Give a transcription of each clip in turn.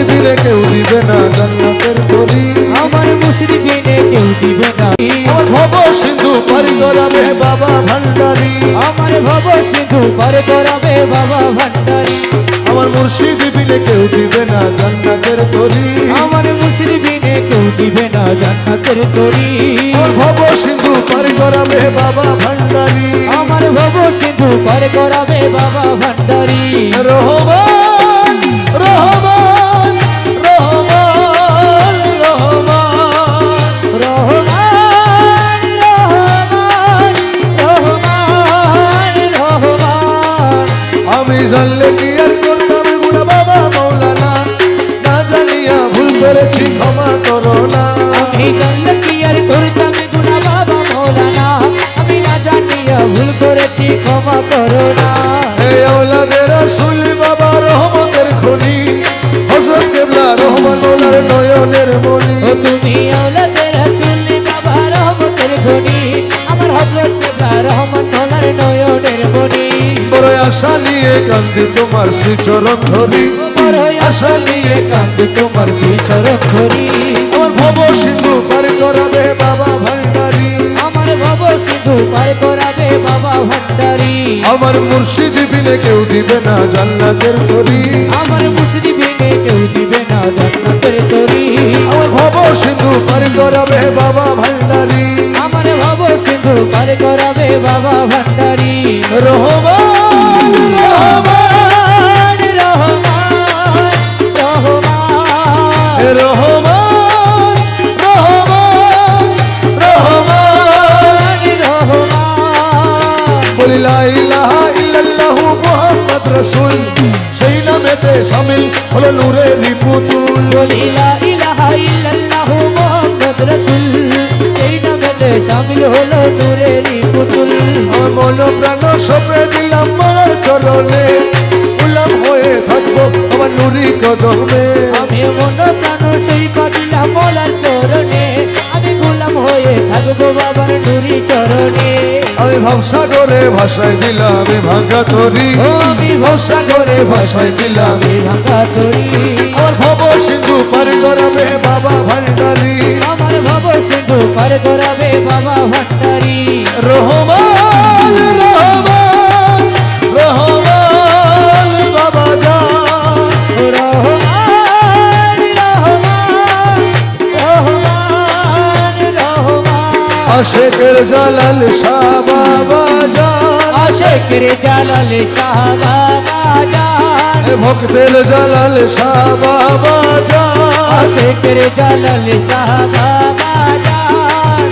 বিনে কেউ দিবে না জান্নাতের তরি, আমার মুর্শিদ বিনে কেউ দিবে না। আমার ভব সিন্ধু পারি করাবে বাবা ভান্ডারি, আমার ভব সিন্ধু পার করাবে বাবা ভান্ডারি, আমার মুর্শিদ বিনে কেউ দিবে না জান্নাতের তরি, আমার মুর্শিদ বিনে কেউ দিবে না জান্নাতের তরি, আমার ভব সিন্ধু পারি করাবে বাবা ভান্ডারি, আমার ভব সিন্ধু পার করাবে বাবা ভান্ডারি। রহমান রহমান রহমান রহমান রহমান রহমান রহমান রহমান, আমি জানলে কি আর করতাম গুণা বাবা মৌলানা, না জানিয়া ভুল করেছি ক্ষমা করো না, আমি জানলে কি আর করতাম গুনাহ বাবা মৌলানা, আমি না জানিয়া ভুল করেছি ক্ষমা করো না। এই আওলাদের রাসূল বাবা রহমতের খনি, হযরত কেবলা রহমান মৌলার নয়নের মনি, ও তুমি আওলাদের রাসূল বাবা রহমতের খনি, আমার হযরত কেবলা রহমান মৌলার নয়নের মনি, বড় আশা নিয়ে কান্দি তোমার শ্রীচরণ ধরি, বড় আশা নিয়ে কাঁদি তোমার শ্রীচরণ ধরি, আমার ভব সিন্ধু পার করাবে বাবা ভান্ডারি, আমার ভব সিন্ধু পার করাবে বাবা ভান্ডারি, আমার মুর্শিদ বিনে কেউ দিবে না জান্নাতের তরি, আমার মুর্শিদ বিনে কেউ দিবে না জান্নাতের তরি, আমার ভব সিন্ধু পার করাবে বাবা ভান্ডারি, আমার ভব সিন্ধু পার করাবে বাবা ভান্ডারি। রহমান রহমান রহমান রহমান রহমান রহমান রহমান রহমান, বলি লা ইলাহা ইল্লাল্লাহু মুহাম্মদ রাসূল, সেই নামেতে শামিল হলো নূরের পুতুল, বলি লা ইলাহা ইল্লাল্লাহু মুহাম্মদ রাসূল, এই নামেতে শামিল হলো নূরেরই পুতুল, আমার মন প্রাণ সঁপে দিলাম মার চরণে, গোলাম হয়ে থাকবো আমার নূরি কদমে, আমি মন প্রাণ সেই পাদিলাম মোলার চরণে, আমি গোলাম হয়ে থাকবো বাবার নুরি চরণে, আমি ভবসাগরে ভাষায় দিলাম আমি ভাঙ্গা তরি, ও আমি ভবসাগরে ভাষায় দিলাম এই ভাঙা তরি, আমার ভব সিন্ধু পার করাবে বাবা ভান্ডারি, আমার ভব সিন্ধু পার করাবে বাবা ভান্ডারি, রহমান রহমান রহমান বাবা জান, রহমান রহমান রহমান রহমান, আশেকের জালাল শাহ বাবা জান, আশেকের জালাল শাহ বাবা জান, ভক্তের জালাল শাহ বাবা জান, আশেকের জালাল শাহ বাবা জান,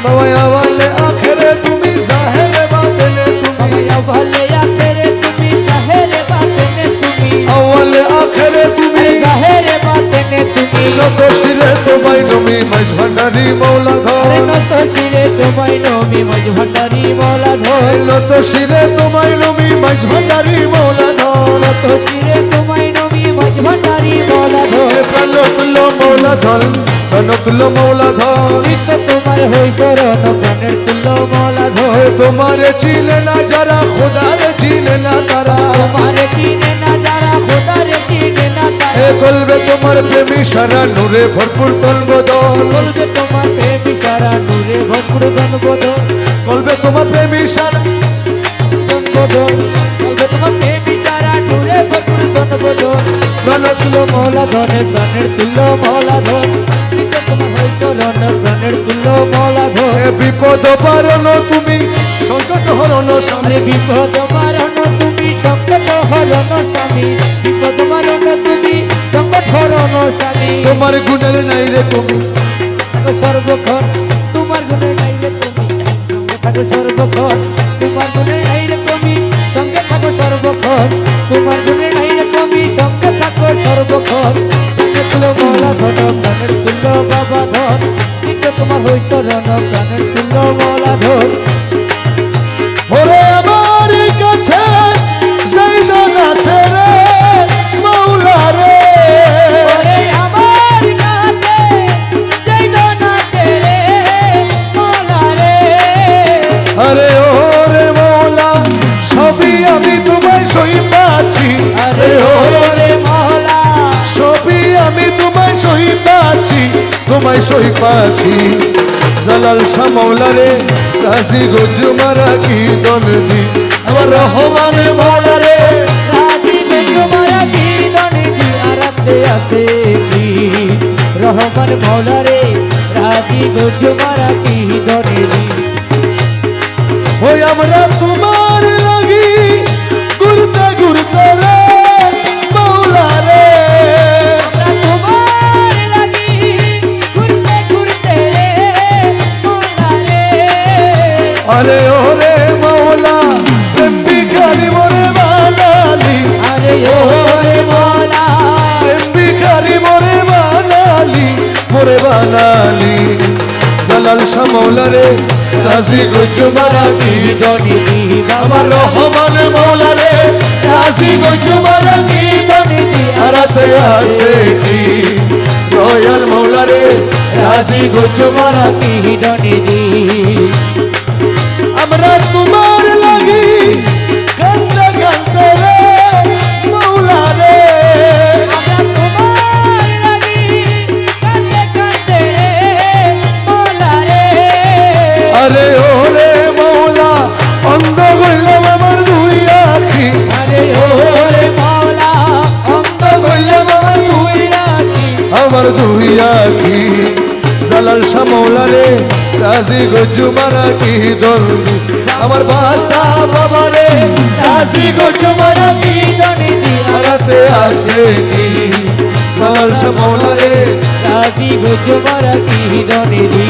বাবা আওয়ালে আখেরে তুমি জাহেরে বাতেনে তুমি, ভালে আখেরে তুমি জাহেরে বাতেনে তুমি, আওয়ালে আখেরে তুমি, জাহেরে বাতেনে তুমি, নত শিরে তোমায় নমি মাঝ ভান্ডারি মৌলা ধর, নত শিরে তোমায় নমি মাঝ ভান্ডারি মৌলা ধর, নত শিরে তোমায় নমি মাঝ ভান্ডারি মৌলা ধর, নত শিরে তোমায় নমি মাঝ ভান্ডারি মৌলা ধর, প্রাণ তুল্য মৌলা ধর, প্রাণ তুল্য মৌলা ধর, নিত্য তোমার হই শরণ প্রাণের তুল্য মৌলা ধর, তোমারে চিনে না যারা খোদারে চিনে না তারা, তোমার চিনে না যারা খোদারে চিনে না তারা, কলবে তোমার প্রেমী সারা নূরে ভরপুর তলবদল, বলবে তোমার প্রেম সারা নূরে ভরপুর গণবদল, কলবে তোমার প্রেমী সারা গণবদল, বলবে তোমার প্রেম সারা নূরে ভরপুর গণবদল, প্রাণের তুল্য মৌলা ধরে প্রাণের তুল্য মৌলা ধর, নিত্য তোমার হই শরণ প্রাণের তুল্য মৌলা ধর, বিপদ পারণ তুমি সংকট হরণ স্বামী, আরে বিপদ মারণ তুমি সংকট হরণ স্বামী, বিপদ মারণ তুমি সংকট হরণ স্বামী, তোমার গুণের নাই রে তুমি, থাকো সর্বক্ষণ তোমার গুণে নাই রে তুমি, সঙ্গে থাকো সর্বক্ষণ তোমার গুণে নাই রে তুমি, সঙ্গে থাকো সর্বক্ষণ তোমার গুণে নাই রে তুমি, সঙ্গে থাকো সর্বক্ষণ, প্রাণের তুল্য মৌলা ধন প্রাণের তুল্য বাবা ধন, নিত্য তোমার হই শরণ প্রাণের তুল্য মৌলা ধন, ওরে আমার কাছে সেই নাচে রে মৌলা রে, ওরে আমার কাছে যেই নাচে রে মৌলা রে, আরে ওরে মৌলা সবই আমি তোমায় সই পাচ্ছি, আরে ওরে মৌলা সবই তোমায় সই পাচ্ছি জালাল শাহ মৌলা রে রাজি গজুমারা কি দনদি আমার রহমান মৌলা রে রাজি গজুমারা কি দনদি আরাতে আছে কি রহমান মৌলা রে রাজি গজুমারা কি দনদি ওই আমরা তোমার লাগি ঘুরতে ঘুরতে রে মৌলা রে আমরা তোমার লাগি ঘুরতে ঘুরতে রে মৌলা রে আরে ওরে মৌলা প্রেম ভিখারি মোরে বানালি আরে ওরে মৌলা প্রেম ভিখারি মোরে বানালি জালাল শাহ মৌলা রে রাজি গজুমারা কি দনদি আমার রহমান মৌলা রে রাজি গজুমারা কি আরাতে আসে কি রয়াল মৌলা রে রাজি গজুমারা কি দনদি আমরা তোমার লাগি কান্দে কান্দে রে মৌলা রে আমরা তোমার লাগি কাঁদতে কাঁদতে রে মৌলা রে আরে ওরে মৌলা অন্ধ গইলাম আমার দুই আখি আরে ওরে মৌলা অন্ধ গইলাম আমার দুই রাখি আমার দুই আখি জালাল শাহ মৌলা রে রাজি গজুমারা কি দলদি আমার বাসা বাবা রে রাজি গজুমারা কি দনদি আরাতে আছে কি জালাল শাহ মৌলা রে রাজি গজুমারা কি দনদি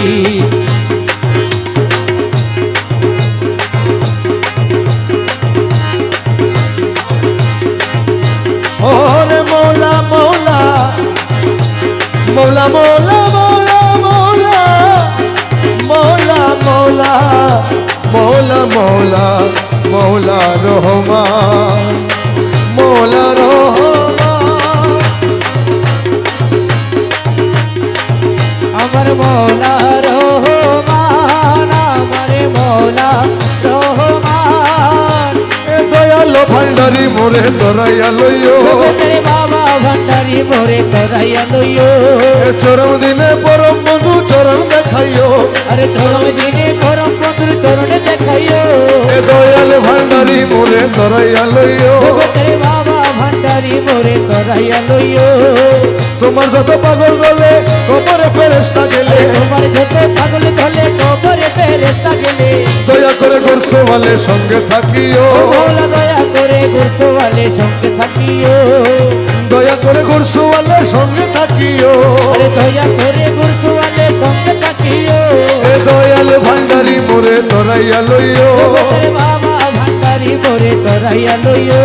ওরে মৌলা মৌলা মৌলা মৌলা মৌলা মৌলা মৌলা মৌলা মৌলা মৌলা রহমান মৌলা রহমান আমার মৌলা রহমান আমার মৌলা রহমান এ দয়ালো ভান্ডারি মোরে দরাইয়া লইও জগতের বাবা ভান্ডারি মোরে করাইয়া লইও এ চরম দিনে পরম বন্ধু চরণ দেখাইও আরে চরম দিনে পরম বন্ধুর চরণে দেখাইও এ দয়াল ভান্ডারি মোরে দরাইয়া লইও জগতের বাবা ভান্ডারি মোরে করাইয়া লইও তোমার যত পাগল দলে কবরে ফেরেশতা গেলে তোমার যত পাগল ধলে কবরে ফেরেশতা গেলে দয়া করে গোরসোয়ালে সঙ্গে থাকিও মৌলা দয়া করে গুরসওয়ালে সঙ্গে থাকিও দয়া করে গোরসোয়ালে সঙ্গে থাকিও আরে দয়া করে গুরসওয়ালে সঙ্গে থাকিও এ দয়াল ভান্ডারি মোরে তরাইয়া লইও জগতের বাবা ভান্ডারি মোরে করাইয়া লইও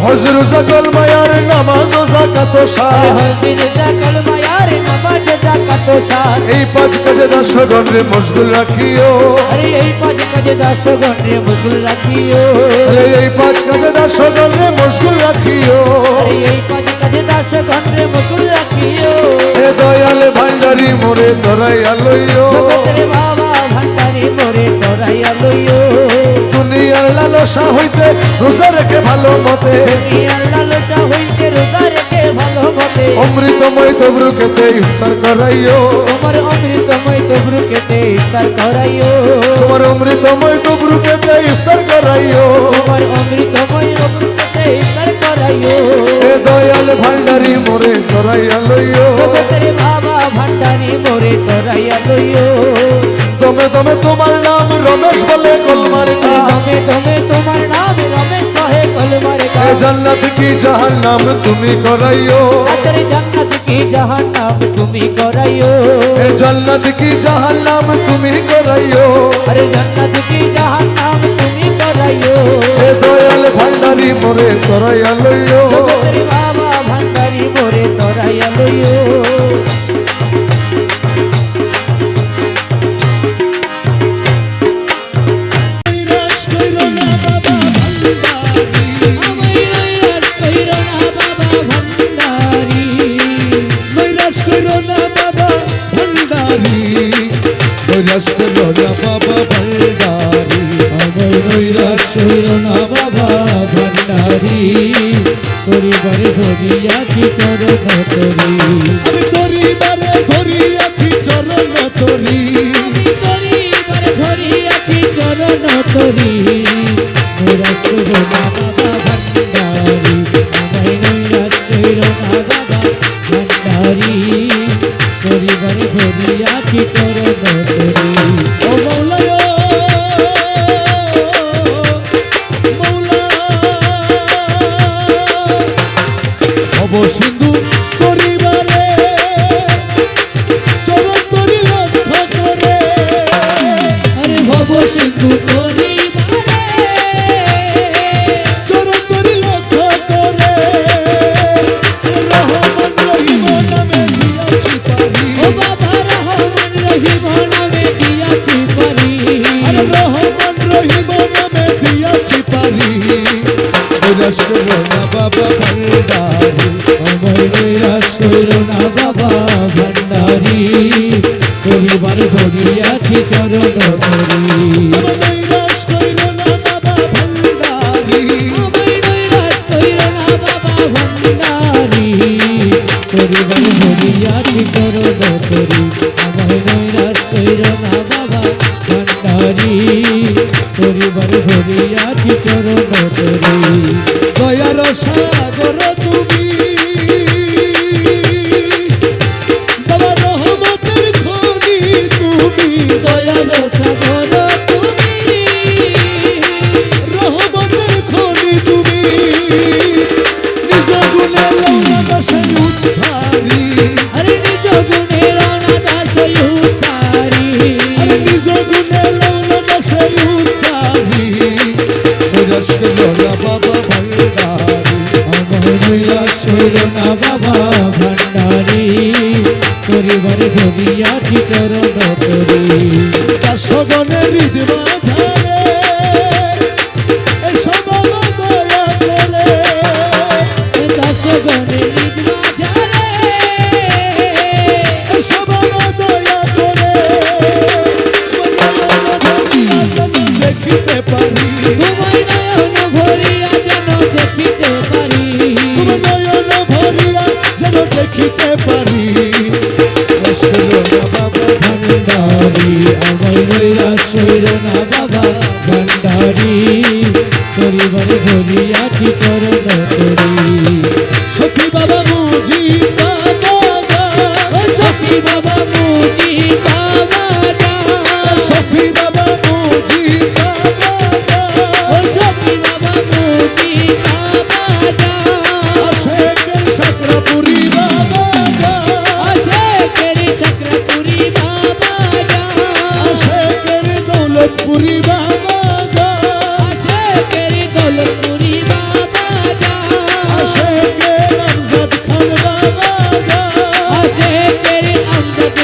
হজরু জাগল মায়ার নামাজ ও জাকাত ও আরে সার হরদিন জাকল মায়ার নামাজ জাকাত সাত এই পাঁচ কাজে দর্শকগণ রে মশগুল রাখিও আরে এই পাঁচ কাজে দাস গণে মুকুল রাখিও আরে এই পাঁচ কাজে দর্শকগণ রে মশগুল রাখিও আরে এই পাঁচ কাজে দাস গণে মুকুল রাখিও এ দয়াল ভান্ডারি মোরে তরাইয়া লইও জগতের বাবা ভান্ডারি মোরে করাইয়া লইও দুনিয়ার লালসা হইতে রোজা রেখে ভালো মতে দুনিয়ার লালসা হইতে রোজা রেখে ভালো মতে অমৃতময় তবরুকেতে ইফতার করাইও তোমার অমৃতময় তবরুকেতে ইফতার করাইও তোমার অমৃতময় তবরুকেতে ইফতার করাইও তোমার অমৃতময় তবরুকেতে ইফতার করাইও এ দয়াল ভান্ডারি মোরে তরাইয়া লইও জগতের বাবা ভান্ডারি মোরে করাইয়া লইও দমে দমে তোমার নাম রমেশ বলে কলমার দমে দমে তোমার নাম রমেশ কহে কলমারে এ জান্নাত কি জাহান্নাম তুমি করাইও আচরে জান্নাত কি জাহান্নাম তুমি করাইও এ জান্নাত কি জাহান্নাম তুমি করাইও আরে জান্নাত কি জাহান্নাম তুমি করাইও এ দয়াল ভান্ডারি মোরে তরাইয়া লইও জগতের বাবা ভান্ডারি মোরে করাইয়া লইও নৈরাশ কইরো না বাবা ভান্ডারি নৈরাশ হইল না বাবা ভান্ডারি পরিবারে ধরিয়াছি চরণ তরি আমি দরিবারে ধরিয়াছি চরণ তরি আমি দরিবারে ধরিয়াছি চরণ তরি নৈরাশ কইরো না বাবা ভান্ডারি আমায় নৈরাশ কইরো না বাবা ভান্ডারি দরিবারে ধরিয়াছি চরণ তরি ও মৌলায় মৌলা ভব সিন্ধু করিবারে চরণ তরি লক্ষ্য করে আরে ভব সিন্ধু করিবারে চরণ তরি লক্ষ্য করে রহমান রহিম নামে দিয়াছি পারি ও বাবা রহমান রহিম নামে দিয়াছি পারি আরে রহমান রহিম নামে দিয়াছি পারি নৈরাশ করো না বাবা ভান্ডারি আমায় নৈরাশ কইরো না বাবা ভান্ডারি পরিবার ধরিয়াছি চরণ ধরি আমার নৈরাশ কইরো না বাবা ভান্ডারি আমায় নৈরাশ কইরো না বাবা ভান্ডারি পরিবার ধরিয়াছি চরণ ধরি আমায় নৈরাশ কইরো না বাবা ভান্ডারি পরিবার ধরিয়াছি চরণ ধরি দয়ার সাগর তুমি বাবা রহমতের খনি তুমি দয়াল সাগর তুমি রহমতের খনি তুমি নিজ গুণে লৌনা দাসে উদ্ধারি আরে নিজ গুণের অনাদাস উদ্ধারি আরে নিজ গুণে লৌনা দাসে উদ্ধারি নৈরাশ করো না বাবা ভান্ডারি আমার নৈরাশ হইল না বাবা ভান্ডারি পরিবার ধরিয়াছি চরণ তরি দাসগণের হৃদ মাঝারে এসব আমার দয়া করে দাস গণের নির্মা যারে এসব আমার দয়া করে মনে ধরিয়া যেন দেখিতে পারি তোমার নয়ন ভরিয়া যেন দেখিতে পারি তোমার নয়ন ভরিয়া যেন দেখিতে পারি নৈরাশ করো না বাবা ভান্ডারি আমায় নৈরাশ হইল না বাবা ভান্ডারি পরিবার ধরিয়াছি চরণ তরি সখী বাবা মুজি বাবা যা ও সখী বাবা মুজি বাবা যা সখী বাবা মুজি বাবা যা ও সখী বাবা মুজি বাবা যা আশেকের সাকরাপুরি বাবা যা আশেকের চক্রপুরি বাবা যা আশেকের দৌলতপুরি বাবা যা আশেকের দৌলতপুরি বাবা যা আশেকের আমজাদ খান বাবা যা আশেকের আমজাদ